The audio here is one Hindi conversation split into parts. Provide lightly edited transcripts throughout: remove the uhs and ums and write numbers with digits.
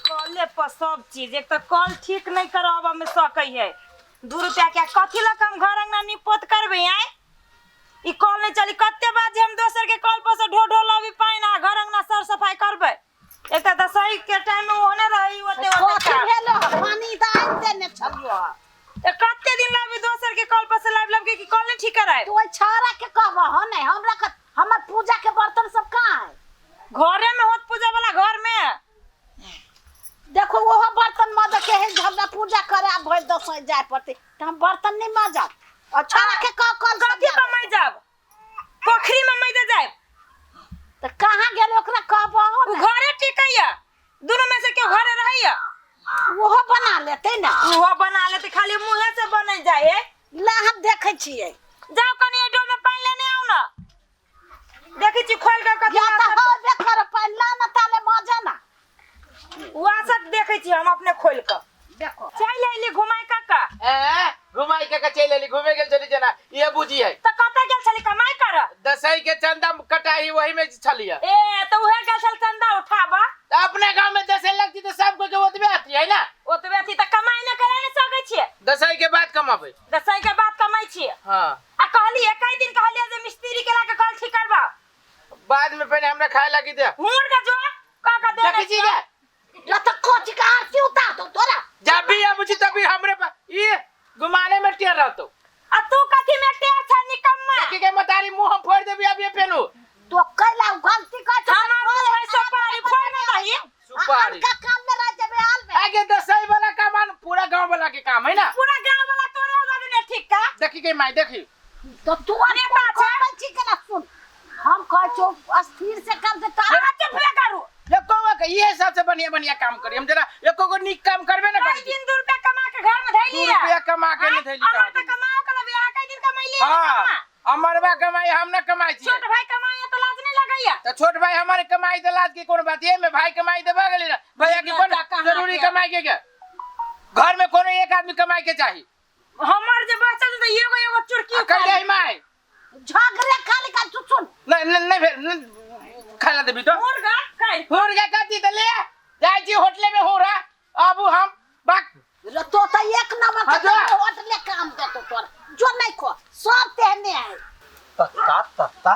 कॉले पर सब चीज एक तो कॉल ठीक नहीं करब में सकै है 2 रुपया के कथी ला हम घर अंगना निपोत करबे आए ई कॉल नहीं चली कत्ते बाजे हम दोसर के कॉल पर से ढो ढो लबी पाइना घर अंगना सर सफाई करबे एक तो दसई के टाइम में होने रही होते कथी भेलो पानी त आइ देने छलियो ए कत्ते दिन लबी दोसर के कॉल पर से लाइव के की कॉल नहीं ठीक कराए तो छारा के कहबो हो नहीं हमरा हमर पूजा के बर्तन सब कहां है घरे में होत पूजा वाला घर में देखो वो बर्तन मज के है हमरा पूजा करे आ भर दस जाय पड़ते त हम बर्तन नहीं मजब और छारा के कॉल कथी पर मैं जाब पोखरी में मैं जाए त कहां गेल ओकरा कहबो घरे टिकैया दोनों में से क्यों घरे रहैया वो बना लेते ना वो बना लेते खाली मुंहे से बन जाए ला हम देखे छिए जाओ कनी एडो में पानी लेने आओ ना देखै छी खोल के कथी या त हो देख पानी ला ना ताले मजा ना वासत देखै छी हम अपने खोल के देखो चल आइली घुमाई काका घुमाई के चल आइली घूमे गेल चली जना ये बुझी है त कतै गेल छली कमाई कर दसई के चंदा कटाई वही में छलिया ए त उहे गेल छल चंदा उठाबा अपने गांव में दसई लगती तो सबको के ओतबे आती है ना ओतबे थी त कमाई न करे न सकै छी दसई के बाद कमाबे दसई के बाद कमाई छी हां आ कहली एकै दिन कहली जे मिस्त्री के ला के कल ठीक करबा बाद में पहले हमरा खाए लगी दे हुन का जो काका दे देखी छी के या त कोच का आरती उतार दो तोरा जब भी अब बुझी तभी हमरे पास ये घुमाने में टेर रहतो आ तू कथी में टेर छ निकम्मा देखी के मतारी मुंह हम फोड़ देबी अब ये पेनु तो कैला गलती कर हमार है सुपारी फोड़ न दही सुपारी का काम में रह जबे हाल में आगे दसई वाला काम पूरा गांव वाला के काम है ना पूरा गांव वाला तोरे वाला ने ठीक का देखी के माई देखी तो तू अने बात ठीक है ना सुन हम कह छो अस्थिर से काम से काम चुप करू एको के ये सबसे बढ़िया काम करी हम जरा एको को निक काम करबे ना कई दिन 2 रुपया कमा के घर में धैली 2 रुपया कमा के नहीं धैली हमर त कमाओ के बियाह कई दिन कमाई ले हां अमरवा कमाई हम ना कमाई छी छोट भाई कमाई त लाज नहीं लगैया तो छोट भाई हमारे कमाई दे लाज की कोन बात ये में भाई कमाई देबा गेली ना भैया की कोन जरूरी कमाई के घर में कोनो एक आदमी कमाई के चाहिए हमर जे बचल त एगो चुरकी कह दे माई झगड़े खाली का तू सुन नहीं खाला देबी तो मुर्गा कथी त ले जाय छी होटल में हो रहा अब हम बाक तो एक नंबर का होटल काम दे तो तोर जो नहीं को सब तेहने है तत्ता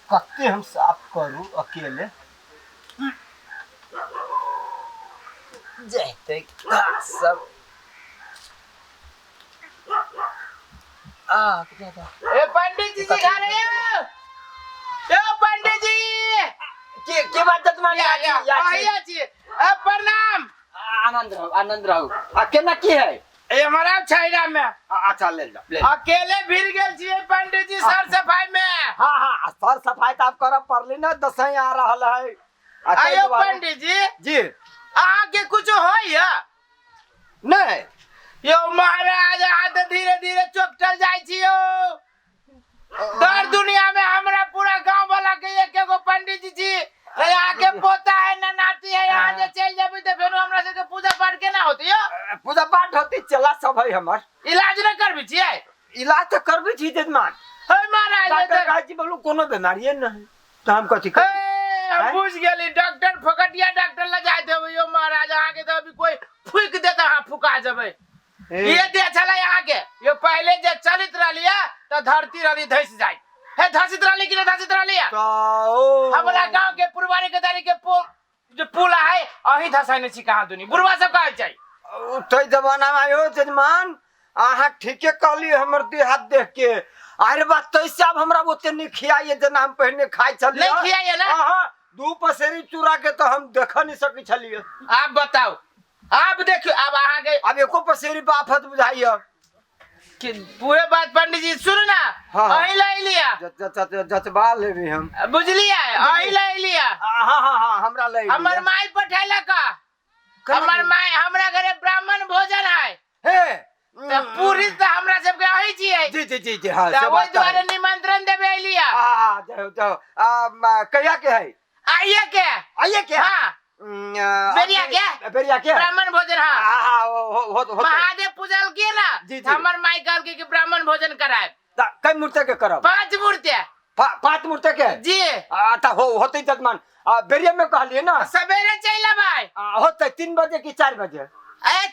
कत्ते हम साफ करू अकेले जैते सब ए पंडित जी खा रहे हो ए पंडित जी के बात तुम्हारी आया छी प्रणाम आनंद रहो केना की है ए हमारा छैरा में अच्छा ले जा अकेले भिड़ गेल छी पंडित जी सर सफाई में हां सर सफाई त आप करब परली ना दसई आ रहल है आयो पंडित जी आगे कुछ होइया नहीं यो महाराज हाथ धीरे धीरे चोकटल जाय छी यो दर दुनिया में हमरा पूरा गांव वाला के एक एगो पंडित जी यहाँ के पोता है ना नाती है यहाँ जे चल जाबी त फेरो हमरा से के पूजा पाठ केना होती हो पूजा पाठ होती चला सब है हमर इलाज न करबी छियै इलाज तो करबी छी जजमान हे महाराज डॉक्टर काजी बोलू कोनो बीमारी नहीं तो हम कथी कर हम बुझ गेली डॉक्टर फकटिया डॉक्टर ल जाय देबे यो महाराज आहाँ के तो अभी कोई फूक देता हां फुका जबे ये दे चला यहाँ के यो पहले जे चलित रहलिया तो धरती रहली धस जाय हे धसित रहली कि न धसित रहलिया हमरा गांव के पुरवानी के दारी के पुल है अही धसाने छी कहां दुनी बुढ़वा सब कहै छै उठै जमाना में आयो जजमान आहा ठीके कहली हमर देह हाथ देख के अरे बात तो इससे अब हमरा ओते नहीं खियाइए जना हम पहले खाइ छलिए नहीं खियाइए ना हां दू पसेरी चूरा के तो हम देख नहीं सकै छलिए आप बताओ आप देखियो अब आहा के अब एको पसेरी बाफत बुझाइए कि पूरे बात पंडित जी सुन ना अही ले लिया जतबा लेबे हम बुझलिया अही ले लिया हां हमरा ले हमर माई पठाइला का हमर माई हमरा घरे ब्राह्मण भोजन है हे त पूरी त हमरा सब के अही छियै जी हां सब ओइ द्वारा निमंत्रण देबे लिया हां जाओ कहिया के है आइए के हां बेरिया के ब्राह्मण भोजन हां महादेव पूजल के ना हमर माई कहल के ब्राह्मण भोजन कराए कई मूर्ति के करब 5 मूर्ति 5 मूर्ति के जी त होतै जजमान बेरिया में कहलिए ना सवेरे चल भाई होते 3 बजे की 4 बजे?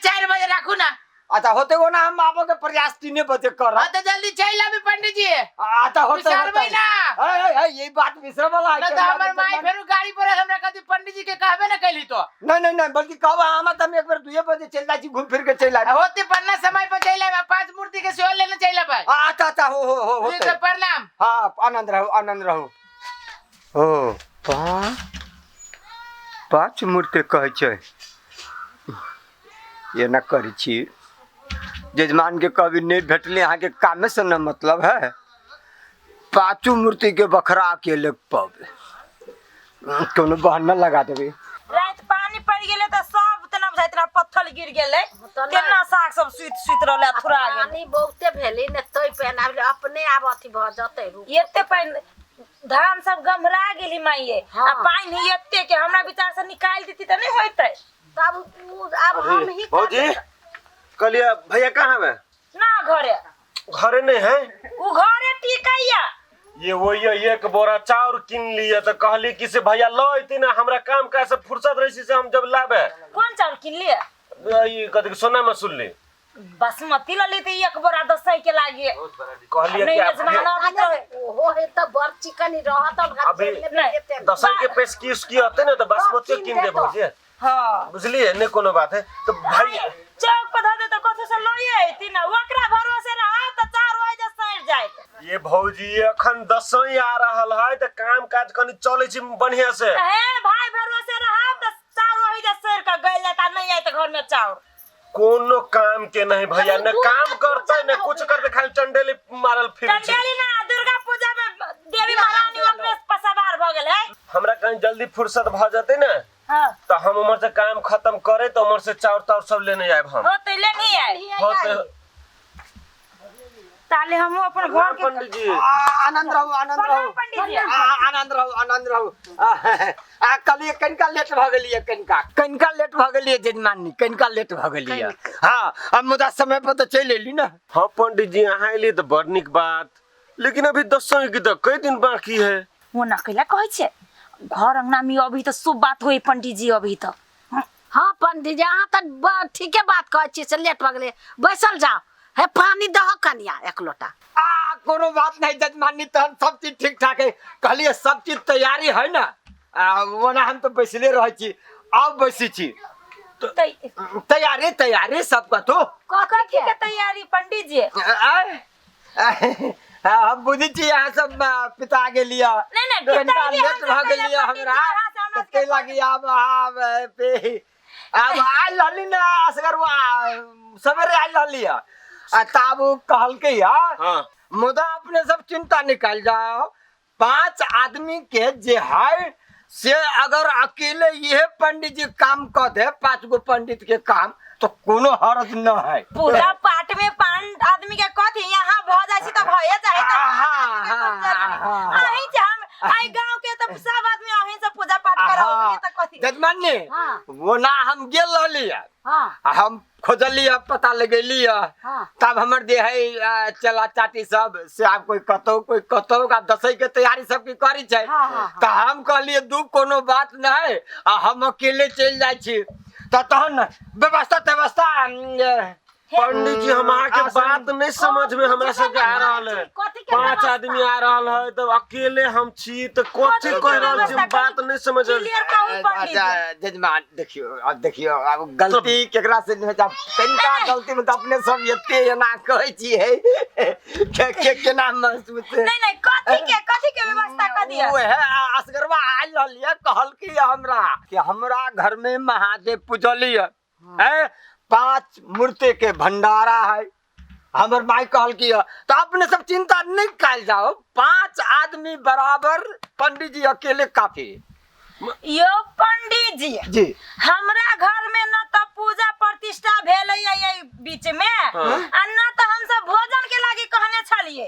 4 बजे रखू ना। अच्छा होते वो ना हम आबो के प्रयास 3 बजे कर। हाँ तो जल्दी चल अभी पंडित जी। अच्छा होते बिसरबै ना। ये बात बिसरे वाला ना तो हमर माई फेरू गाड़ी पर हमरा कदी पंडित जी के कहबे ना कैली तो। नहीं बल्कि कहब हम त एक बार 2 बजे चल जाई छी, घूम फिर के चल आई। होते पन्ना समय पर चल आबे, 5 मूर्ति के सेवा लेने चल आबे। अच्छा हो ठीक होते। है, प्रणाम। हाँ आनंद रहो। ओ 5 मूर्ति कहै छै, ये न करी छी जजमान के कभी नहीं भेटले, यहाँ के कामे से न मतलब है। 5 मूर्ति के बखरा अकेले पावे, कोनो बहाना लगा देबे। रात पानी पड़ गेले त सब तना इतना पत्थर गिर गेले, केना साग सब सुत रहले थुरा गेल। पानी बहुते भेली ने तोय पहनाबले अपने आप अथी भ जते। एते पानी धान सब गमरा गेली माइये। हाँ। आ पानी एते के हमरा विचार से निकाल देती त नहीं होइतै। तब अब हम ही भौजी कलिया भैया कहाँ है? ना घरे नहीं है। उ घरे टिकैया। ये वही एक बोरा चाउर किन लिया तो कहली कि से भैया लो इतनी ना हमरा काम का से फुर्सत रही से हम जब लाबे। कौन चाउर किन लिए? ये कद सोना में सुन ली बासमती लली त एक बोरा 10 के लागे। कहलिए नहीं कि जमाना भी तो ओहो है त बर चिकन रहत अभी भात 10 के पैसे की उसकी आते ना तो बासमती किन दे भौजी। हां बुझलिए ने कोनो बात है तो भाई चौक पर धर दे त कथु से लइए आइती ना, ओकरा भरोसे रहा त 4 बजे सैर जाइत। ये भौजी अखन 10 आ रहल है तो काम काज कनी चले छी बढ़िया से। हे भाई भरोसे रहा त 4 बजे सैर का गइल जाता, नहीं आइत घर में चाउर। कोनो काम के नहीं भैया, न काम करते न कुछ करते, खाली चंडेली मारल फिर चंडेली ना दुर्गा पूजा में देवी महारानी अपने पसवार भ गेल है। हमरा कहीं जल्दी फुर्सत भ जाते ना हां तो हम उमर से काम खत्म करे तो उमर से चाउर ताउर सब लेने आए हम। हो त ले नहीं आई होते ताले हम अपन घर के पंडित जी आनंद रहो प्रणाम पंडित जी। आनंद रहो। कल कनिका लेट भ गेलिए, कनिका लेट भ गेलिए जजमानी, कनिका लेट भ गेलिए। हाँ अब मुदा समय पर तो चल एली ना। हाँ पंडित जी अहाँ एलिए तो बड़ निक बात, लेकिन अभी 10 की तो कई दिन बाकी है। वो ना कैला कहै छे घर अंगना में अभी तो शुभ बात होई पंडित जी। अभी तो हां पंडित जी अहाँ त ठीके बात कहै छी से लेट भ गेले। बैसल जाओ है पानी दह कनिया 1 लोटा। कोनो बात नहीं जजमानी, तो सब चीज ठीक ठाक है। कहलिए सब चीज तैयारी है ना, वो ना हम तो बैसले रह छी, अब बैसी छी तैयारी सबका तो कथी के तैयारी पंडित जी? हम बुझी छी यहाँ सब पिता गेलिए। नहीं कनिका लेट भ गेलिए हमरा कते लागी। अब आइ लली ना असगरवा सवेरे आइ लली तब कहल के हाँ। मुदा अपने सब चिंता निकाल जाओ। 5 आदमी के जे है से अगर अकेले ये पंडित जी काम कर दे, 5 गो पंडित के काम, तो कोनो हर्ज न है। पूजा पाठ में 5 आदमी के कथी यहाँ भ जाय छी त भए जाय त। अहीं हम आई गांव के त सब आदमी अहीं से पूजा पाठ कराओ त कथी जजमान ने वो ना हम गेल रहली हां हम खोजली पता लगेली तब हमर दे है चला चाटी सब से आप कोई कतो का 10 के तैयारी सब की करी छै। त हम कहलिए दू कोनो बात नहीं, हम अकेले चल जाय छी। तहन व्यवस्था पंडित जी हमारा के बात नहीं समझ में हमरा सब आ रहल है। 5 आदमी आ रहल है तो अकेले हम छी तो कथि कह रहल छी, बात नहीं समझ। क्लियर कहू पंडित जी। जजमान देखियो अब गलती केकरा से नहीं जा, कनिका गलती में तो अपने सब एते एना कहै छी है के नाम महसूस नहीं कथी के व्यवस्था कर दिया? वो है असगरवा आइ रहलिए कहल कि हमरा घर में महादेव पूजलिए है, 5 मूर्ति के भंडारा है। हमर माई कहल की तो अपने सब चिंता नहीं कल जाओ, 5 आदमी बराबर, पंडित जी अकेले काफी। यो पंडित जी हमरा घर में न तो पूजा प्रतिष्ठा भेल है बीच में आ न तो हम सब भोजन के लागी कहने छलिए।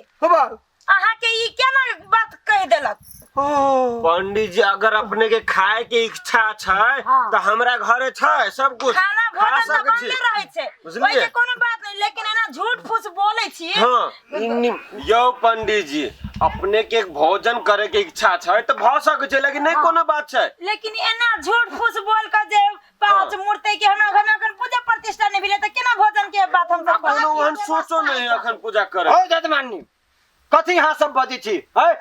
अहाँ के ई केना बात कह देलक? पंडित जी अगर अपने के खाए के इच्छा छै तो हमरा घरे छै सब कुछ खाना भोजन तो बनले रहे छै, ओइ के कोनो बात नहीं, लेकिन एना झूठ फूस बोले छी। हां यो पंडित जी अपने के भोजन करे के इच्छा छै तो भ सकै छै, लेकिन नहीं कोनो बात छै। लेकिन एना झूठ फूस बोल के जे एहन सोचो नहीं अखन पूजा करे ओ जजमानी कथी यहाँ सब बजी छी है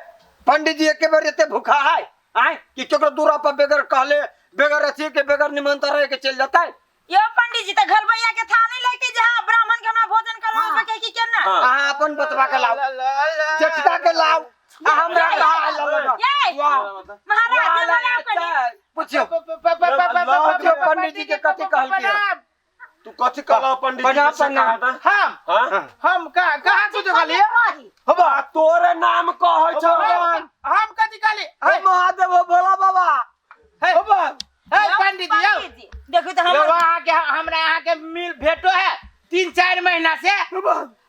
पंडित जी एके बेर एते भूखा है आय कि केकरो दूरा पर बेगर कहले बेगर अथी के बेगर निमंत्रण रह के चल जाता है यो पंडित जी त घर भैया के था नहीं लगते जहां ब्राह्मण के हमरा भोजन करवावे के की केना अहाँ अपन बतवा के लाओ चटका के लाओ हमरा कहा लगा ये महाराज जमाना कनी पूछियो पंडित जी के कथी कहल के तू कथी कहला पंडित जी से कहा था हम कहाँ कुछ कहलिए हबा तोरे नाम कहै छ हम कथी कहली हे महादेव बोला बाबा हे पंडित जी देखो तो हम वहाँ के हमरा यहाँ के मिल भेटो है 3-4 महीना से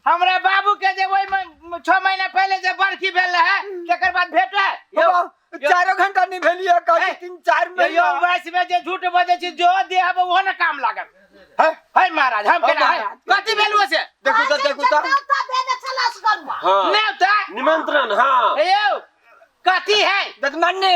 हमरा बाबू के जे वही 6 महीना पहले जे बरखी भेल है तकर बाद भेटो है 4 घंटा नहीं भेलिए कहीं 3-4 में यो वैसे में जे झूठ बजे छी जो देहब वो न काम लागत है महाराज हम केना है कथी भेलुआ से देखो तो नेवता देने छलास गरुआ हां नेवता निमंत्रण हां यो कथी है ददमन्ने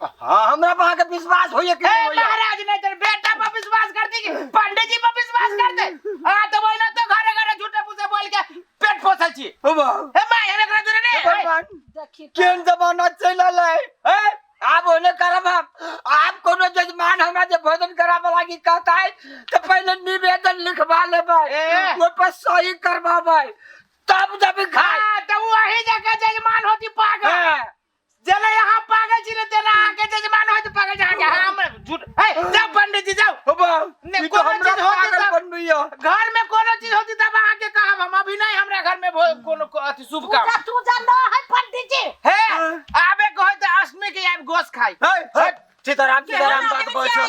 हां हमरा पर के विश्वास होइए कि नहीं होइए महाराज नहीं तेरे बेटा पर विश्वास करती कि पंडित जी पर विश्वास करते हां तो वही ना तो घरे घरे झूठे पूछे बोल के पेट पोसल छी होबा हे मां एने करे दूर ने देखी केन जमाना चलल है आप ओने करब आप कोनो जजमान हमरा जे भोजन कराबे लागी कहता है तो पहले निवेदन लिखवा लेबै ओइ पर सही करवाबै तब जब खाए हां तो वही जगह जजमान होती पागल चले यहाँ पागल छी तेरा आके जजमान होती पागल जहां हम झूठ है जाओ पंडित जी जाओ होबा ने ई तो कोनो हमरा चीज होती पागल तब बनबियो घर में कोनो चीज होती तब आके कहब हम अभी नहीं हमरा घर में कोनो अति शुभ काम तू जा न है पंडित जी है आबे कहे तो अष्टमी के आब गोश खाई सीताराम बात बचो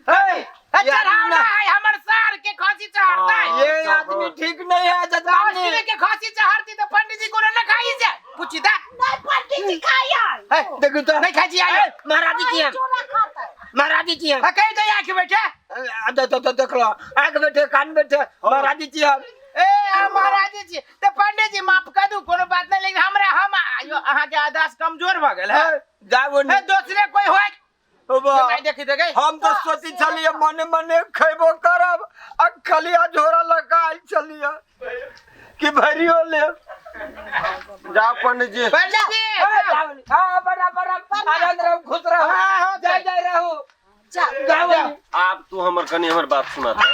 चढ़ावना है हमर सार के खसी चढ़ता है ये आदमी ठीक नहीं है जजमान अष्टमी के खसी चढ़ती तो पंडित जी को न खाई से पूछी था नहीं पंडित जी खाया देखो तो नहीं खाई जी आए महाराज जी हम चोरा खाता है महाराज जी हम कह दे आके बैठे तो देख लो आग बैठे कान बैठे महाराज जी हम ए महाराज जी तो पंडित जी माफ कर दू कोनो बात नहीं लेकिन हमरा हम अहाँ के आदास कमजोर भ गेल है जाओ है दूसरे कोई होय मैं देखी दे गई हम तो सोची चलिए मने मने खेबो करब खलिया झोरा लगाल चलिए कि भरियो ले जाओ पंडित जी पंडित जी हां बराबर आनंद रहो खुश रहो हां जय रहो जाओ आप तू हमर कनी हमर बात सुना था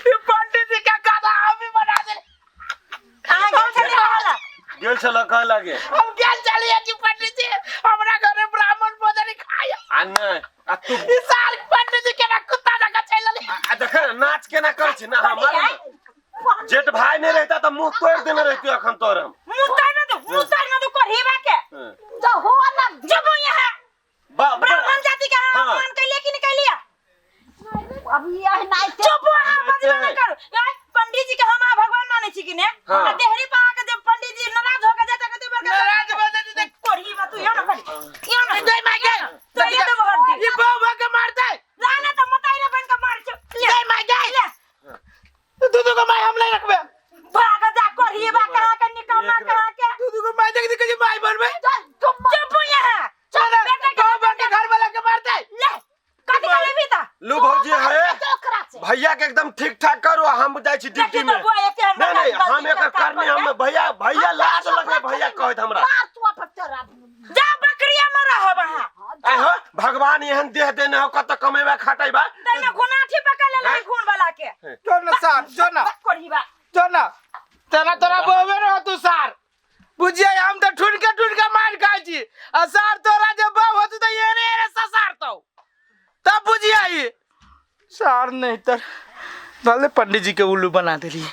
ये पंडित जी का कथा अभी बना दे कहां गेल छली वाला गेल छला कह लागे हम गेल चलिए कि पंडित जी हमरा घरे ब्राह्मण भोजन खाया आ नहीं आ तू ई साल पंडित जी के ना कुत्ता जगह चलले आ देख नाच केना कर छी ना हमर जेठ भाई नहीं रहता तो मुंह तोड़ देने रहती अखन तोर हम मुंह तार ना तो करहीबा के जो हो ना जब यहाँ ब्राह्मण जाति का अपमान कैले कि नहीं कैलिया अभी यह नहीं चुप वहां बजबा न कर यार पंडित जी के हम भगवान माने छी कि ने हाँ। देहरी पा के जब पंडित जी नाराज होके जाता कहते बरका नाराज हो जाते देख करहीबा तू यो ना कर यो ना जय मां के तो ये तो बहुत ये बाबा के मारता है जाना तो मताई ना बन का मार छ जय मां जय दूधू को माय हम नहीं रखबे भाग जा करहीबा कहां के निकलना कहां के दूधू को माय देख के माय बनबे चुप यहाँ चल बाबा के घर वाला के मारता है ले कथि करे भी ता लू भौजी है भैया के एकदम ठीक ठाक करो हम जाय छी ड्यूटी में नहीं हम एकर करने हम भैया लाज लगे भैया कहत हमरा मार तू पर तेरा जा बकरिया में रह वहां आई हो भगवान एहन देह देने हो कत कमेबा खाटैबा तने गुनाठी पकड़ ले खून वाला के चल ना सार चल ना करहीबा चल ना तेना तोरा बोवे रह तू सार बुझिए हम तो ठुन के मार खाई छी आ सार तोरा जब बाव होत तो ये रे ससार तो तब बुझिए आई सार नहीं तर भले पंडित जी के उल्लू बना देली